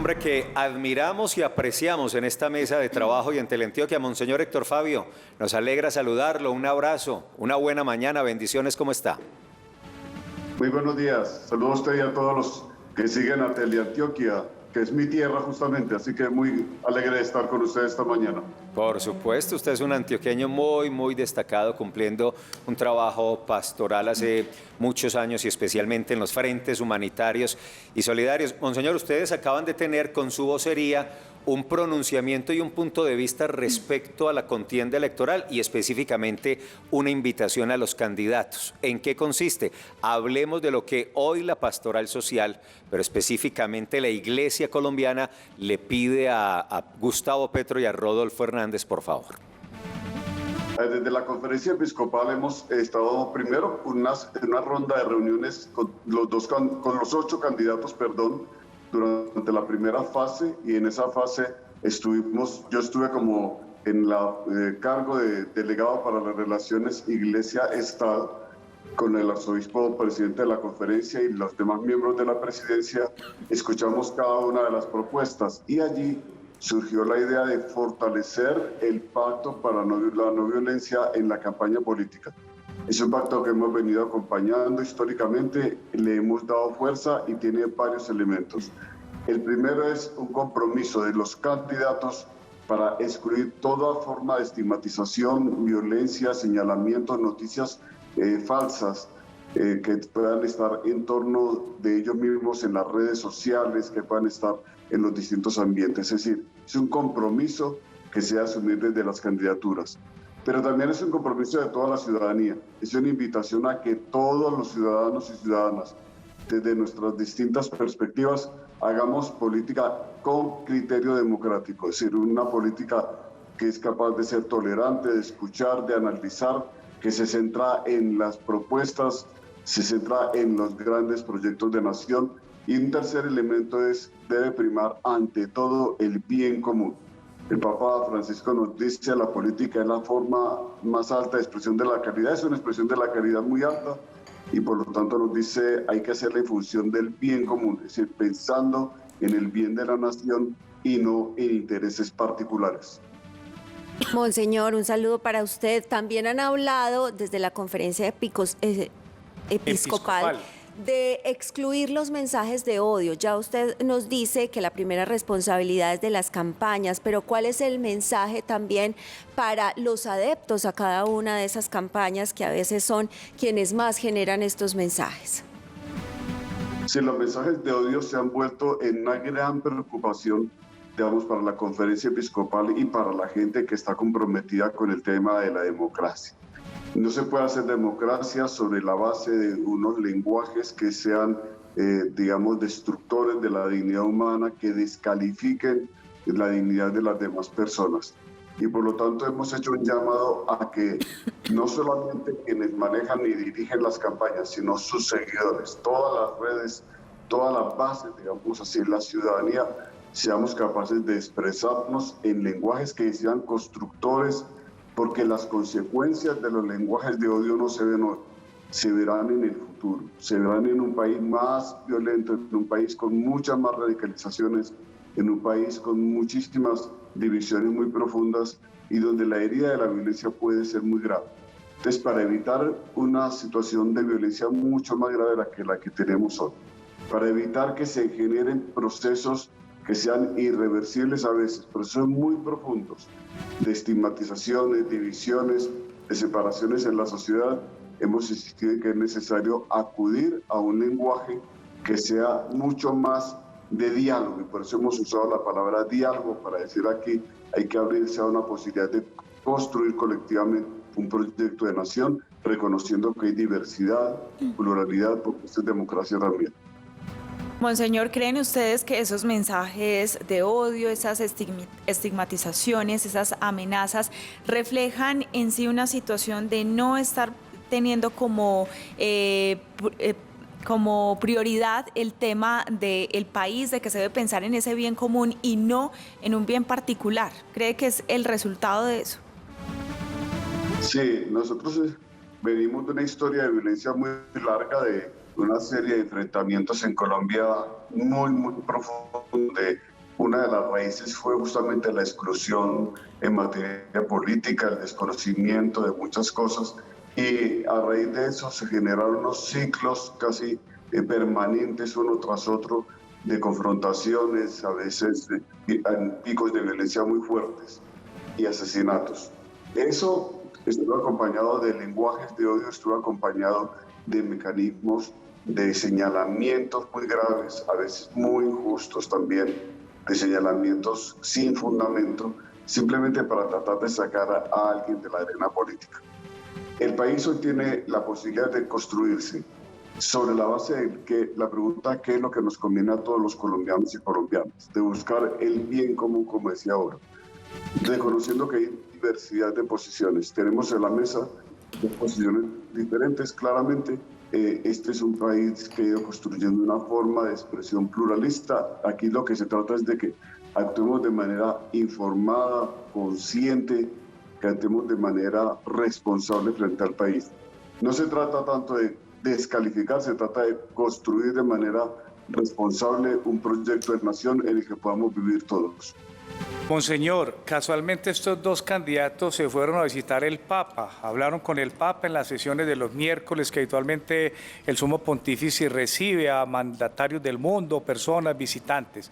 hombre que admiramos y apreciamos en esta mesa de trabajo y en Teleantioquia, Monseñor Héctor Fabio. Nos alegra saludarlo, un abrazo, una buena mañana, bendiciones, ¿cómo está? Muy buenos días, saludos a usted y a todos los que siguen a Teleantioquia, que es mi tierra justamente, así que muy alegre de estar con ustedes esta mañana. Por supuesto, usted es un antioqueño muy destacado, cumpliendo un trabajo pastoral hace muchos años y especialmente en los frentes humanitarios y solidarios. Monseñor, ustedes acaban de tener con su vocería un pronunciamiento y un punto de vista respecto a la contienda electoral y específicamente una invitación a los candidatos. ¿En qué consiste? Hablemos de lo que hoy la Pastoral Social, pero específicamente la Iglesia colombiana, le pide a Gustavo Petro y a Rodolfo Hernández, por favor. Desde la conferencia episcopal hemos estado primero en una ronda de reuniones con los 8 candidatos, durante la primera fase, y en esa fase yo estuve como en la cargo de delegado para las relaciones Iglesia-Estado con el arzobispo presidente de la conferencia y los demás miembros de la presidencia. Escuchamos cada una de las propuestas y allí surgió la idea de fortalecer el pacto para la no violencia en la campaña política. Es un pacto que hemos venido acompañando históricamente, le hemos dado fuerza y tiene varios elementos. El primero es un compromiso de los candidatos para excluir toda forma de estigmatización, violencia, señalamientos, noticias falsas que puedan estar en torno de ellos mismos en las redes sociales, que puedan estar en los distintos ambientes. Es decir, es un compromiso que se debe asumir desde las candidaturas. Pero también es un compromiso de toda la ciudadanía. Es una invitación a que todos los ciudadanos y ciudadanas, desde nuestras distintas perspectivas, hagamos política con criterio democrático, es decir, una política que es capaz de ser tolerante, de escuchar, de analizar, que se centra en las propuestas, se centra en los grandes proyectos de nación. Y un tercer elemento debe primar ante todo el bien común. El Papa Francisco nos dice que la política es la forma más alta de expresión de la caridad, es una expresión de la caridad muy alta y por lo tanto nos dice hay que hacerla en función del bien común, es decir, pensando en el bien de la nación y no en intereses particulares. Monseñor, un saludo para usted. También han hablado desde la conferencia episcopal de excluir los mensajes de odio. Ya usted nos dice que la primera responsabilidad es de las campañas, pero ¿cuál es el mensaje también para los adeptos a cada una de esas campañas que a veces son quienes más generan estos mensajes? Sí, los mensajes de odio se han vuelto en una gran preocupación, digamos, para la conferencia episcopal y para la gente que está comprometida con el tema de la democracia. No se puede hacer democracia sobre la base de unos lenguajes que sean, digamos, destructores de la dignidad humana, que descalifiquen la dignidad de las demás personas. Y por lo tanto hemos hecho un llamado a que no solamente quienes manejan y dirigen las campañas, sino sus seguidores, todas las redes, todas las bases, digamos así, la ciudadanía, seamos capaces de expresarnos en lenguajes que sean constructores, porque las consecuencias de los lenguajes de odio no se ven hoy, se verán en el futuro, se verán en un país más violento, en un país con muchas más radicalizaciones, en un país con muchísimas divisiones muy profundas y donde la herida de la violencia puede ser muy grave. Entonces, para evitar una situación de violencia mucho más grave de la que tenemos hoy, para evitar que se generen procesos que sean irreversibles a veces, procesos muy profundos de estigmatizaciones, divisiones, de separaciones en la sociedad, hemos insistido en que es necesario acudir a un lenguaje que sea mucho más de diálogo, y por eso hemos usado la palabra diálogo para decir aquí hay que abrirse a una posibilidad de construir colectivamente un proyecto de nación, reconociendo que hay diversidad, pluralidad, porque esto es democracia también. Monseñor, ¿creen ustedes que esos mensajes de odio, esas estigmatizaciones, esas amenazas, reflejan en sí una situación de no estar teniendo como prioridad el tema del país, de que se debe pensar en ese bien común y no en un bien particular? ¿Cree que es el resultado de eso? Sí, nosotros venimos de una historia de violencia muy larga, de una serie de enfrentamientos en Colombia muy profundos, una de las raíces fue justamente la exclusión en materia política, el desconocimiento de muchas cosas, y a raíz de eso se generaron unos ciclos casi permanentes uno tras otro de confrontaciones, a veces picos de violencia muy fuertes y asesinatos. Eso estuvo acompañado de lenguajes de odio, estuvo acompañado de mecanismos de señalamientos muy graves, a veces muy injustos también, de señalamientos sin fundamento, simplemente para tratar de sacar a alguien de la arena política. El país hoy tiene la posibilidad de construirse sobre la base de que la pregunta ¿qué es lo que nos conviene a todos los colombianos y colombianas? De buscar el bien común, como decía ahora, reconociendo que hay diversidad de posiciones. Tenemos en la mesa dos posiciones diferentes, claramente. Este es un país que ha ido construyendo una forma de expresión pluralista. Aquí lo que se trata es de que actuemos de manera informada, consciente, que actuemos de manera responsable frente al país. No se trata tanto de descalificar, se trata de construir de manera responsable un proyecto de nación en el que podamos vivir todos. Monseñor, casualmente estos dos candidatos se fueron a visitar el Papa, hablaron con el Papa en las sesiones de los miércoles que habitualmente el Sumo Pontífice recibe a mandatarios del mundo, personas, visitantes.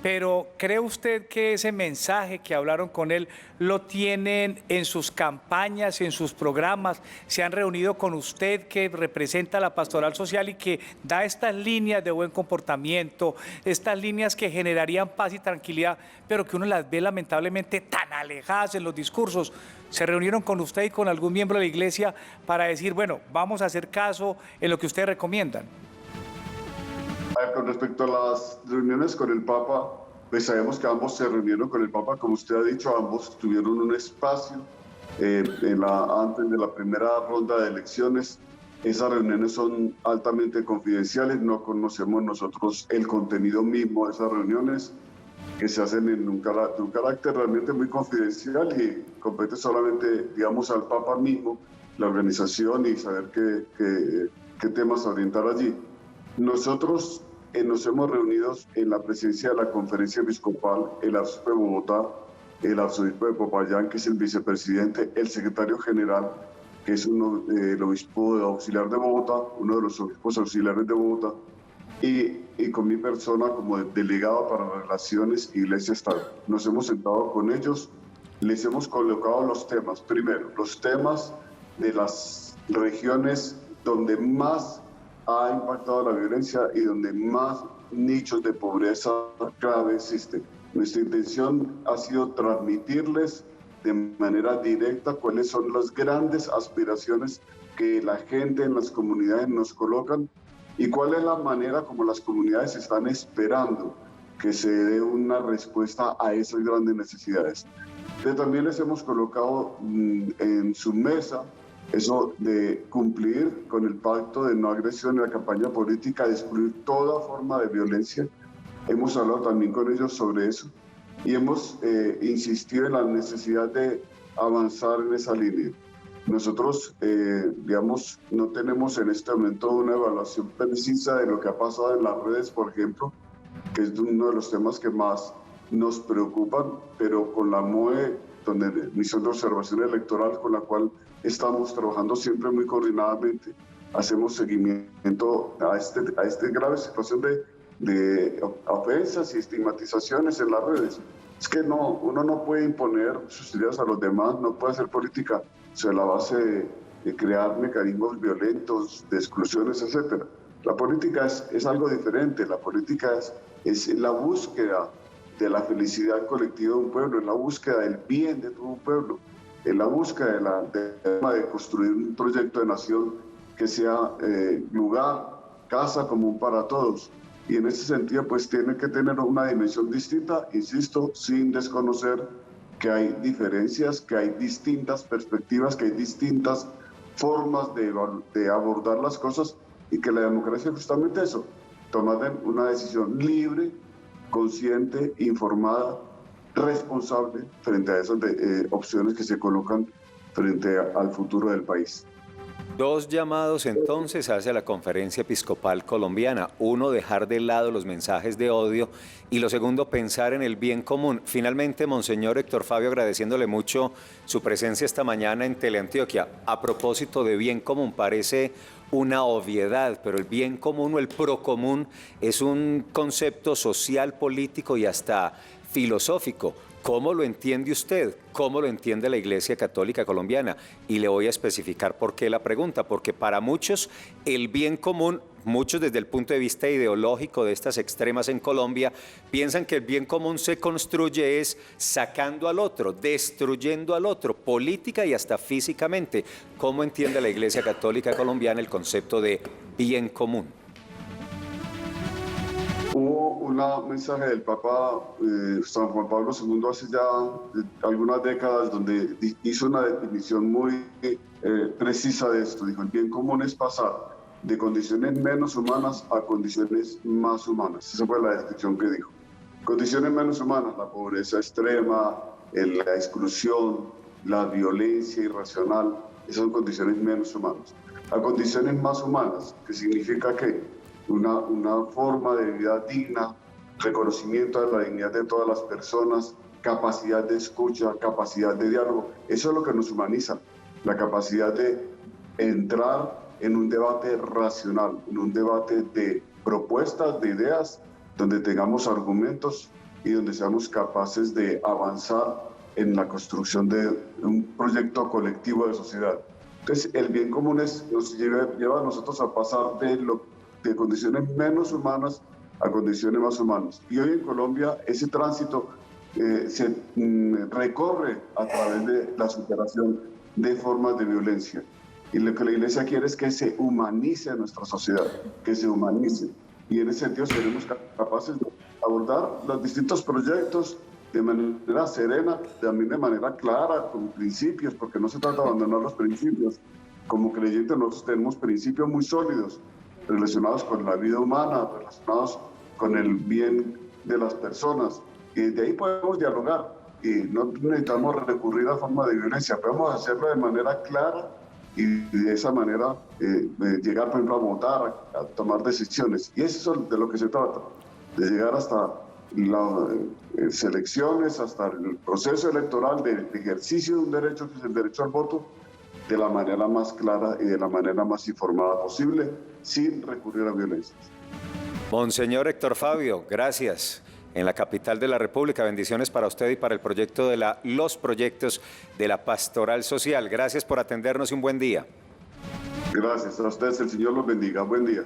Pero ¿cree usted que ese mensaje que hablaron con él lo tienen en sus campañas, en sus programas? ¿Se han reunido con usted que representa la pastoral social y que da estas líneas de buen comportamiento, estas líneas que generarían paz y tranquilidad, pero que uno las ve lamentablemente tan alejadas en los discursos? ¿Se reunieron con usted y con algún miembro de la iglesia para decir, bueno, vamos a hacer caso en lo que ustedes recomiendan? Con respecto a las reuniones con el Papa, pues sabemos que ambos se reunieron con el Papa, como usted ha dicho, ambos tuvieron un espacio antes de la primera ronda de elecciones. Esas reuniones son altamente confidenciales, no conocemos nosotros el contenido mismo de esas reuniones, que se hacen en un carácter realmente muy confidencial y compete solamente, digamos, al Papa mismo, la organización y saber qué temas orientar allí. Nosotros nos hemos reunido en la presidencia de la Conferencia Episcopal, el arzobispo de Bogotá, el arzobispo de Popayán, que es el vicepresidente, el secretario general, que es el obispo auxiliar de Bogotá, uno de los obispos auxiliares de Bogotá, y con mi persona como delegado para relaciones Iglesia-Estado. Nos hemos sentado con ellos, les hemos colocado los temas. Primero, los temas de las regiones donde más ha impactado la violencia y donde más nichos de pobreza grave existen. Nuestra intención ha sido transmitirles de manera directa cuáles son las grandes aspiraciones que la gente en las comunidades nos colocan y cuál es la manera como las comunidades están esperando que se dé una respuesta a esas grandes necesidades. Pero también les hemos colocado en su mesa eso de cumplir con el pacto de no agresión en la campaña política, de excluir toda forma de violencia. Hemos hablado también con ellos sobre eso y hemos insistido en la necesidad de avanzar en esa línea. Nosotros, digamos, no tenemos en este momento una evaluación precisa de lo que ha pasado en las redes, por ejemplo, que es uno de los temas que más nos preocupan, pero con la MOE, donde Misión de Observación Electoral, con la cual estamos trabajando siempre muy coordinadamente, hacemos seguimiento a esta grave situación de ofensas y estigmatizaciones en las redes. Es que uno no puede imponer sus ideas a los demás, no puede hacer política sobre la base de crear mecanismos violentos, de exclusiones, etc. La política es algo diferente, la política es la búsqueda de la felicidad colectiva de un pueblo, es la búsqueda del bien de todo un pueblo, es la búsqueda de construir un proyecto de nación que sea lugar, casa común para todos. Y en ese sentido, pues tiene que tener una dimensión distinta, insisto, sin desconocer que hay diferencias, que hay distintas perspectivas, que hay distintas formas de abordar las cosas y que la democracia es justamente eso, tomar una decisión libre, consciente, informada, responsable frente a esas opciones que se colocan frente al futuro del país. Dos llamados entonces hace la Conferencia Episcopal Colombiana. Uno, dejar de lado los mensajes de odio y lo segundo, pensar en el bien común. Finalmente, Monseñor Héctor Fabio, agradeciéndole mucho su presencia esta mañana en Teleantioquia. A propósito de bien común, parece una obviedad, pero el bien común o el procomún es un concepto social, político y hasta filosófico. ¿Cómo lo entiende usted? ¿Cómo lo entiende la Iglesia Católica Colombiana? Y le voy a especificar por qué la pregunta, porque para muchos el bien común, muchos desde el punto de vista ideológico de estas extremas en Colombia, piensan que el bien común se construye es sacando al otro, destruyendo al otro, política y hasta físicamente. ¿Cómo entiende la Iglesia Católica Colombiana el concepto de bien común? Hubo un mensaje del Papa San Juan Pablo II hace ya algunas décadas donde hizo una definición muy precisa de esto. Dijo, el bien común es pasar de condiciones menos humanas a condiciones más humanas. Esa fue la descripción que dijo. Condiciones menos humanas, la pobreza extrema, la exclusión, la violencia irracional, esas son condiciones menos humanas. A condiciones más humanas, que significa que una forma de vida digna, reconocimiento de la dignidad de todas las personas, capacidad de escucha, capacidad de diálogo. Eso es lo que nos humaniza, la capacidad de entrar en un debate racional, en un debate de propuestas, de ideas, donde tengamos argumentos y donde seamos capaces de avanzar en la construcción de un proyecto colectivo de sociedad. Entonces, el bien común nos lleva a nosotros a pasar de condiciones menos humanas a condiciones más humanas. Y hoy en Colombia ese tránsito se recorre a través de la superación de formas de violencia. Y lo que la Iglesia quiere es que se humanice nuestra sociedad, que se humanice. Y en ese sentido seremos capaces de abordar los distintos proyectos de manera serena, también de manera clara, con principios, porque no se trata de abandonar los principios. Como creyentes nosotros tenemos principios muy sólidos, relacionados con la vida humana, relacionados con el bien de las personas. Y de ahí podemos dialogar y no necesitamos recurrir a formas de violencia, podemos hacerlo de manera clara y de esa manera llegar, por ejemplo, a votar, a tomar decisiones. Y eso es de lo que se trata, de llegar hasta las elecciones, hasta el proceso electoral de ejercicio de un derecho que es el derecho al voto, de la manera más clara y de la manera más informada posible, sin recurrir a violencias. Monseñor Héctor Fabio, gracias. En la capital de la República, bendiciones para usted y para el proyecto de los proyectos de la Pastoral Social. Gracias por atendernos y un buen día. Gracias a ustedes, el Señor los bendiga. Buen día.